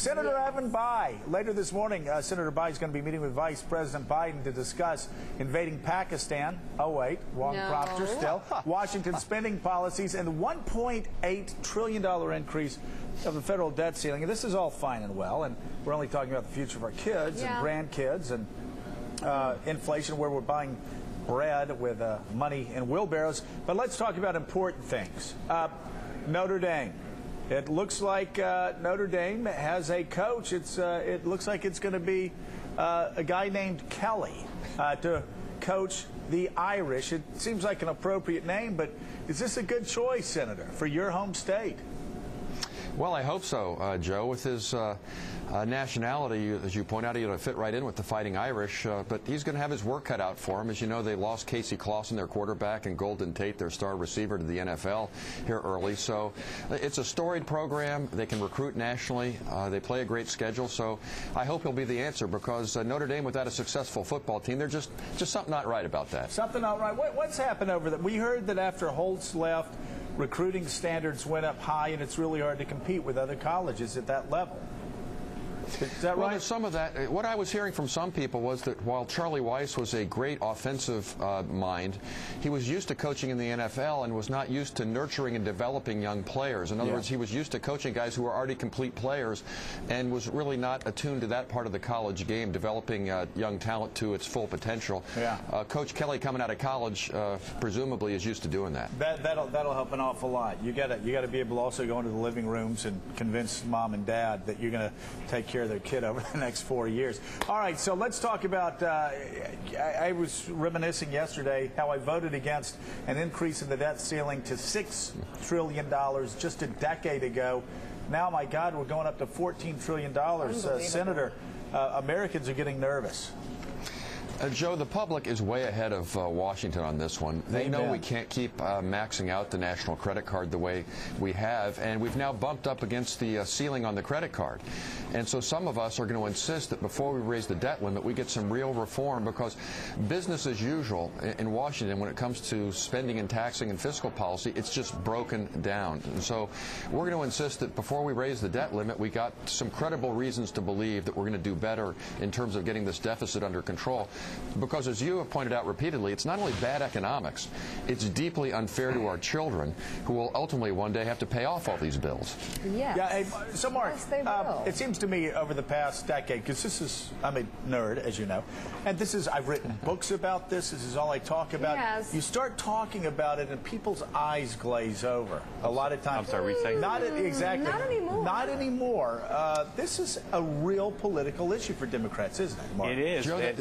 Senator Evan Bayh. Later this morning, Senator Bayh is going to be meeting with Vice President Biden to discuss invading Pakistan. Oh, wait, wrong prompter still. Washington's spending policies and the $1.8 trillion increase of the federal debt ceiling. And this is all fine and well, and we're only talking about the future of our kids and grandkids and inflation, where we're buying bread with money in wheelbarrows. But let's talk about important things. Notre Dame. It looks like Notre Dame has a coach. It looks like it's going to be a guy named Kelly to coach the Irish. It seems like an appropriate name, but is this a good choice, Senator, for your home state? Well, I hope so, Joe. With his nationality, as you point out, he's going to fit right in with the Fighting Irish, but he's going to have his work cut out for him. As you know, they lost Casey Clausen, their quarterback, and Golden Tate, their star receiver, to the NFL here early. So it's a storied program. They can recruit nationally. They play a great schedule. So I hope he'll be the answer, because Notre Dame, without a successful football team, they're just something not right about that. Something not right. What's happened over there? We heard that after Holtz left, recruiting standards went up high, and it's really hard to compete with other colleges at that level. Is that right? Well, some of that. What I was hearing from some people was that while Charlie Weiss was a great offensive mind, he was used to coaching in the NFL and was not used to nurturing and developing young players. In other words, he was used to coaching guys who were already complete players and was really not attuned to that part of the college game, developing young talent to its full potential. Coach Kelly, coming out of college, presumably is used to doing that. That'll help an awful lot. You got to be able to also go into the living rooms and convince mom and dad that you're going to take care of their kid over the next 4 years. All right, so let's talk about, I was reminiscing yesterday how I voted against an increase in the debt ceiling to $6 trillion just a decade ago. Now, my God, we're going up to $14 trillion. Senator, Americans are getting nervous. Joe, the public is way ahead of Washington on this one. They know we can't keep maxing out the national credit card the way we have, and we've now bumped up against the ceiling on the credit card. And so some of us are going to insist that before we raise the debt limit, we get some real reform, because business as usual in Washington, when it comes to spending and taxing and fiscal policy, it's just broken down. And so we're going to insist that before we raise the debt limit, we got some credible reasons to believe that we're going to do better in terms of getting this deficit under control. Because, as you have pointed out repeatedly, it's not only bad economics, it's deeply unfair to our children, who will ultimately one day have to pay off all these bills. Hey, so Mark, it seems to me over the past decade, because I'm a nerd, as you know, and I've written books about this. This is all I talk about. You start talking about it, and people's eyes glaze over a lot of times. I'm sorry, restate. Not exactly. Not anymore. Not anymore. This is a real political issue for Democrats, isn't it, Mark? It is. Joe,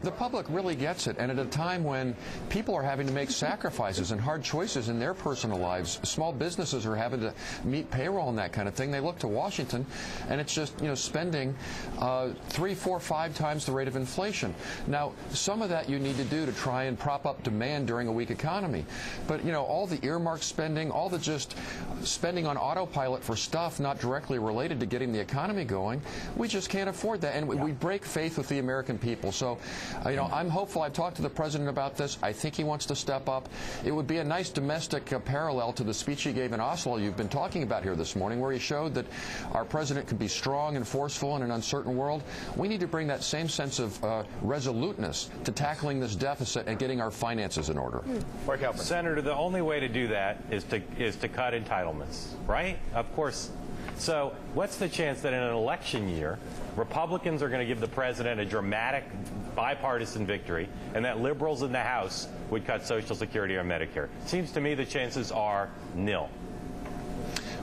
the public really gets it, and at a time when people are having to make sacrifices and hard choices in their personal lives, small businesses are having to meet payroll and that kind of thing. They look to Washington, and it's just, spending 3, 4, 5 times the rate of inflation. Now, some of that you need to do to try and prop up demand during a weak economy, but all the earmark spending, all the just spending on autopilot for stuff not directly related to getting the economy going, we just can't afford that, and we break faith with the American people. So, I'm hopeful. I've talked to the president about this. I think he wants to step up. It would be a nice domestic parallel to the speech he gave in Oslo you've been talking about here this morning, where he showed that our president can be strong and forceful in an uncertain world. We need to bring that same sense of resoluteness to tackling this deficit and getting our finances in order. Senator, the only way to do that is to cut entitlements, right? Of course. So what's the chance that in an election year, Republicans are going to give the president a dramatic bipartisan victory, and that liberals in the House would cut Social Security or Medicare? Seems to me the chances are nil.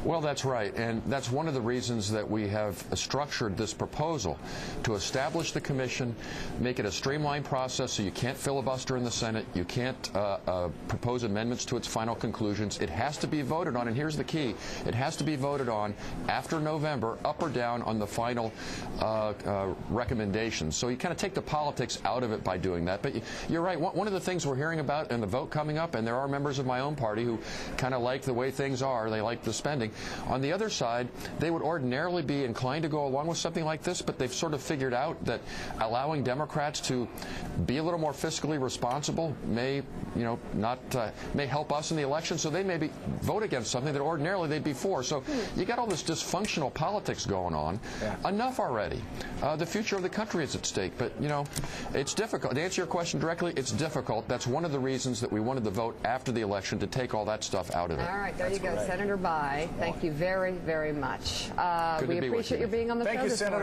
Well, that's right, and that's one of the reasons that we have structured this proposal to establish the commission, make it a streamlined process so you can't filibuster in the Senate, you can't propose amendments to its final conclusions. It has to be voted on, and here's the key. It has to be voted on after November, up or down on the final recommendations. So you kind of take the politics out of it by doing that. But you're right. One of the things we're hearing about in the vote coming up, and there are members of my own party who kind of like the way things are, they like the spending, On the other side, they would ordinarily be inclined to go along with something like this, but they've sort of figured out that allowing Democrats to be a little more fiscally responsible may, may help us in the election. So they maybe vote against something that ordinarily they'd be for. So you got all this dysfunctional politics going on. Yeah. Enough already. The future of the country is at stake. But, it's difficult. To answer your question directly, it's difficult. That's one of the reasons that we wanted the vote after the election to take all that stuff out of it. All right, there you go. Senator Bayh, thank you very, very much. We appreciate you being on the show this morning.